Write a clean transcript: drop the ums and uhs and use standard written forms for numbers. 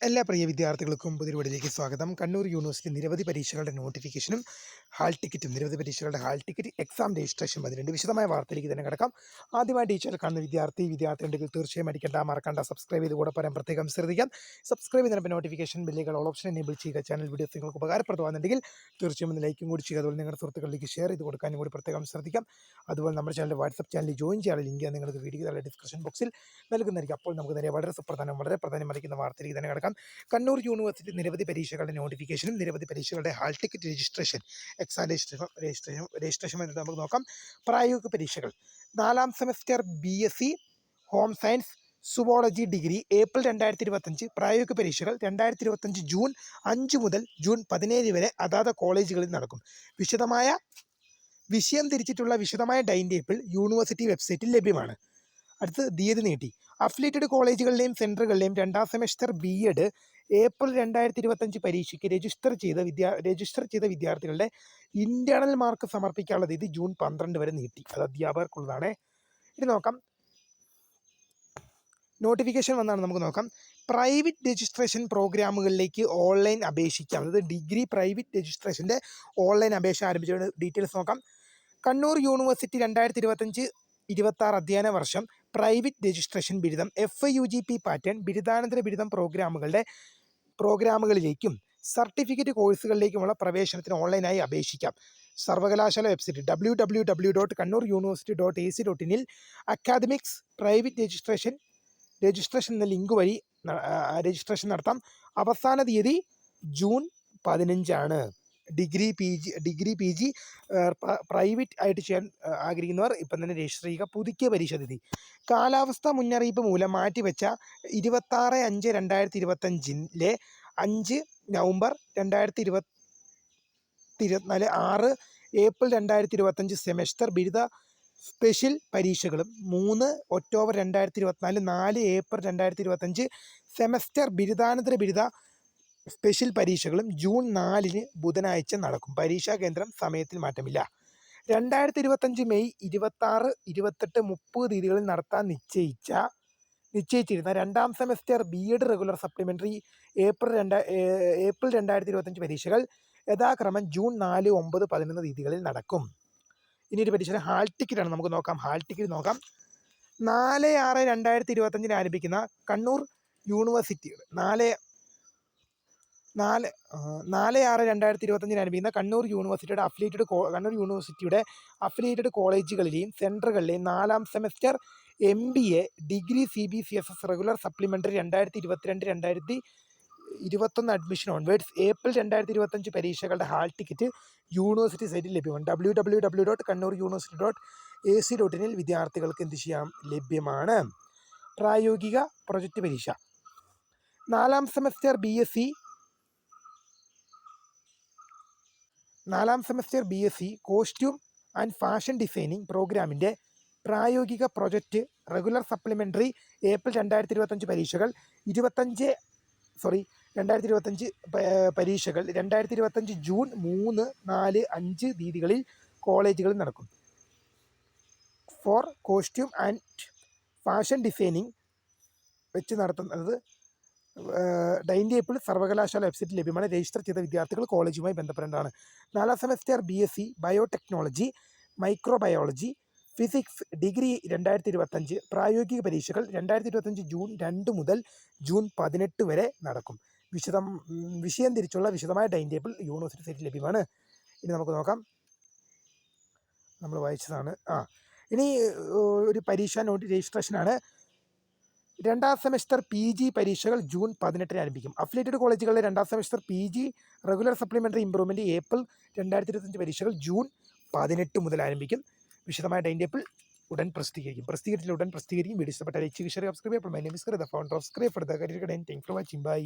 എല്ലാ പ്രിയ വിദ്യാർത്ഥികൾക്കും പുതിയൊരു വീഡിയോയിലേക്ക് സ്വാഗതം. കണ്ണൂർ യൂണിവേഴ്സിറ്റി നിരവധി പരീക്ഷകളുടെ നോട്ടിഫിക്കേഷനും നിരവധി പരീക്ഷകളുടെ ഹാൾ ടിക്കറ്റ് എക്സാം രജിസ്ട്രേഷൻ വന്നിട്ടുണ്ട്. വിശദമായ വാർത്തയിലേക്ക് തന്നെ കിടക്കാം. ആദ്യമായി ടീച്ചർ കാണുന്ന വിദ്യാർത്ഥി ഉണ്ടെങ്കിൽ തീർച്ചയായും മറക്കണ്ട സബ്സ്ക്രൈബ് ചെയ്ത് കൂടെ പറയാൻ പ്രത്യേകം ശ്രദ്ധിക്കാം. സബ്സ്ക്രൈബ് ചെയ്യുന്നതിന് നോട്ടിഫിക്കേഷൻ ബെല്ലുകൾ ഓൾ ഓപ്ഷൻ എനേബിൾ ചെയ്യുക. ചാനൽ വീഡിയോസ് നിങ്ങൾക്ക് ഉപകാരപ്രദമാകുന്നുണ്ടെങ്കിൽ തീർച്ചയായും ഒന്ന് ലൈക്കും കൂടി ചെയ്യുക. അതുപോലെ നിങ്ങളുടെ സുഹൃത്തുക്കളിലേക്ക് ഷെയർ ചെയ്ത് കൊടുക്കാനും കൂടി പ്രത്യേകം ശ്രദ്ധിക്കാം. അതുപോലെ നമ്മുടെ ചാനൽ വാട്സപ്പ് ചാനലിൽ ജോയിൻ ചെയ്യാനുള്ള ലിങ്ക് നിങ്ങൾക്ക് വീഡിയോ ഡിസ്ക്രിപ്ഷൻ ബോക്സിൽ നൽകുന്നതായിരിക്കും. അപ്പോൾ നമുക്ക് നേരെ വളരെ പ്രാധാന്യം അറിയിക്കുന്ന വാർത്തയിലേക്ക് തന്നെ കിടക്കാം. കണ്ണൂർ യൂണിവേഴ്സിറ്റി നിരവധി പരീക്ഷകളുടെ നോട്ടിഫിക്കേഷനും നിരവധി പരീക്ഷകളുടെ ഹാൾ ടിക്കറ്റ് എക്സാം രജിസ്ട്രേഷൻ വന്നിട്ട് നമുക്ക് നോക്കാം. പ്രായോഗിക പരീക്ഷകൾ 4ാം semester BSc home science zoology degree April 2025. പ്രായോഗിക പരീക്ഷകൾ 2025 ജൂൺ 5 മുതൽ ജൂൺ 17 വരെ അതാത് കോളേജുകളിൽ നടക്കും. വിഷയം തിരിച്ചിട്ടുള്ള വിശദമായ ടൈം ടേബിൾ യൂണിവേഴ്സിറ്റി വെബ്സൈറ്റിൽ ലഭ്യമാണ്. അടുത്ത് തീയതി നീട്ടി. അഫിലിയേറ്റഡ് കോളേജുകളിലെയും സെൻറ്ററുകളിലെയും 2ാം സെമസ്റ്റർ BEd ഏപ്രിൽ 2025 പരീക്ഷയ്ക്ക് രജിസ്റ്റർ ചെയ്ത വിദ്യാർത്ഥികളുടെ ഇന്റേണൽ മാർക്ക് സമർപ്പിക്കാനുള്ള തീയതി ജൂൺ 12 വരെ നീട്ടി. അത് അധ്യാപകർക്കുള്ളതാണ്. ഇനി നോക്കാം, നോട്ടിഫിക്കേഷൻ വന്നാണ് നമുക്ക് നോക്കാം. പ്രൈവറ്റ് രജിസ്ട്രേഷൻ പ്രോഗ്രാമുകളിലേക്ക് ഓൺലൈൻ അപേക്ഷിക്കാം. അതായത് ഡിഗ്രി പ്രൈവറ്റ് രജിസ്ട്രേഷൻ്റെ ഓൺലൈൻ അപേക്ഷ ആരംഭിച്ച ഡീറ്റെയിൽസ് നോക്കാം. കണ്ണൂർ യൂണിവേഴ്സിറ്റി 2025-26 അധ്യയന വർഷം പ്രൈവറ്റ് രജിസ്ട്രേഷൻ ബിരുദം FIUGP പാറ്റേൺ ബിരുദാനന്തര ബിരുദം പ്രോഗ്രാമുകളിലേക്കും സർട്ടിഫിക്കറ്റ് കോഴ്സുകളിലേക്കുമുള്ള പ്രവേശനത്തിന് ഓൺലൈനായി അപേക്ഷിക്കാം. സർവകലാശാല website www.kannuruniversity.ac.in academics private registration എന്ന ലിങ്ക് വഴി രജിസ്ട്രേഷൻ നടത്താം. അവസാന തീയതി June 15 degree P G private ആയിട്ട് ചെയ്യാൻ ആഗ്രഹിക്കുന്നവർ ഇപ്പം തന്നെ രജിസ്റ്റർ ചെയ്യുക. പുതുക്കിയ പരീക്ഷ തീയതി കാലാവസ്ഥ മുന്നറിയിപ്പ് മൂലം മാറ്റിവെച്ച 26/5/2025 5 നവംബർ 2024 6 ഏപ്രിൽ 2025 സെമസ്റ്റർ ബിരുദ സ്പെഷ്യൽ പരീക്ഷകളും 3 ഒക്ടോബർ 2024 4 ഏപ്രിൽ 2025 സെമസ്റ്റർ ബിരുദാനന്തര ബിരുദ സ്പെഷ്യൽ പരീക്ഷകളും ജൂൺ 4 ബുധനാഴ്ച നടക്കും. പരീക്ഷാ കേന്ദ്രം സമയത്തിൽ മാറ്റമില്ല. 2025 മെയ് 26, 28, 30 തീയതികളിൽ നടത്താൻ നിശ്ചയിച്ചിരുന്ന 2ാം semester BEd regular supplementary April 2025 പരീക്ഷകൾ യഥാക്രമം ജൂൺ 4, 9, 11 തീയതികളിൽ നടക്കും. ഇനി ഒരു പരീക്ഷയുടെ ഹാൾ ടിക്കറ്റാണ് നമുക്ക് നോക്കാം. ഹാൾ ടിക്കറ്റ് നോക്കാം. 4/6/2025 ആരംഭിക്കുന്ന കണ്ണൂർ യൂണിവേഴ്സിറ്റിയുടെ 4/6/2025 ആരംഭിക്കുന്ന കണ്ണൂർ യൂണിവേഴ്സിറ്റിയുടെ അഫിലിയേറ്റഡ് കോളേജുകളിലെയും സെൻറ്ററുകളിലെയും 4ാം semester MBA degree CBCSS regular supplementary 2022-2021 admission onwards April 2025 പരീക്ഷകളുടെ ഹാൾ ടിക്കറ്റ് യൂണിവേഴ്സിറ്റി സൈറ്റിൽ ലഭ്യമാണ്. www.kannuruniversity.ac.in വിദ്യാർത്ഥികൾക്ക് എന്ത് ചെയ്യാം, ലഭ്യമാണ്. പ്രായോഗിക പ്രൊജക്റ്റ് പരീക്ഷ 4ാം semester BSc costume and fashion designing പ്രോഗ്രാമിൻ്റെ പ്രായോഗിക പ്രൊജക്റ്റ് റെഗുലർ സപ്ലിമെൻ്ററി ഏപ്രിൽ 2025 പരീക്ഷകൾ 2025 പരീക്ഷകൾ 2025 ജൂൺ 3, 4, 5 തീയതികളിൽ കോളേജുകളിൽ നടക്കും. Four costume and fashion designing വെച്ച് നടത്തുന്നത് ടൈം ടേബിൾ സർവകലാശാല വെബ്സൈറ്റിൽ ലഭ്യമാണ്. രജിസ്റ്റർ ചെയ്ത വിദ്യാർത്ഥികൾ കോളേജുമായി ബന്ധപ്പെടേണ്ടതാണ്. 4ാം semester BSc biotechnology microbiology physics degree 2025 പ്രായോഗിക പരീക്ഷകൾ 2025 ജൂൺ 2 മുതൽ ജൂൺ 18 വരെ നടക്കും. വിഷയം തിരിച്ചുള്ള വിശദമായ ടൈം ടേബിൾ യൂണിവേഴ്സിറ്റി സൈറ്റിൽ ലഭ്യമാണ്. ഇനി നമുക്ക് നോക്കാം, നമ്മൾ വായിച്ചതാണ്. ഇനി ഒരു പരീക്ഷ രജിസ്ട്രേഷനാണ്. 2ാം സെമസ്റ്റർ PG പരീക്ഷകൾ ജൂൺ 18 ആരംഭിക്കും. അഫിലിയേറ്റഡ് കോളേജുകളിലെ 2ാം semester PG regular supplementary improvement April 2025 പരീക്ഷകൾ ജൂൺ 18 മുതൽ ആരംഭിക്കും. വിശദമായ ടൈം ടേബിൾ ഉടൻ പ്രസിദ്ധീകരിക്കും. വീഡിയോ ഇഷ്ടപ്പെട്ട ലൈക്ക് ചെയ്യുക, സബ്സ്ക്രൈബ് ചെയ്യുക. My name is Kritha, founder of scribe for the career guide. Thank you for watching. By.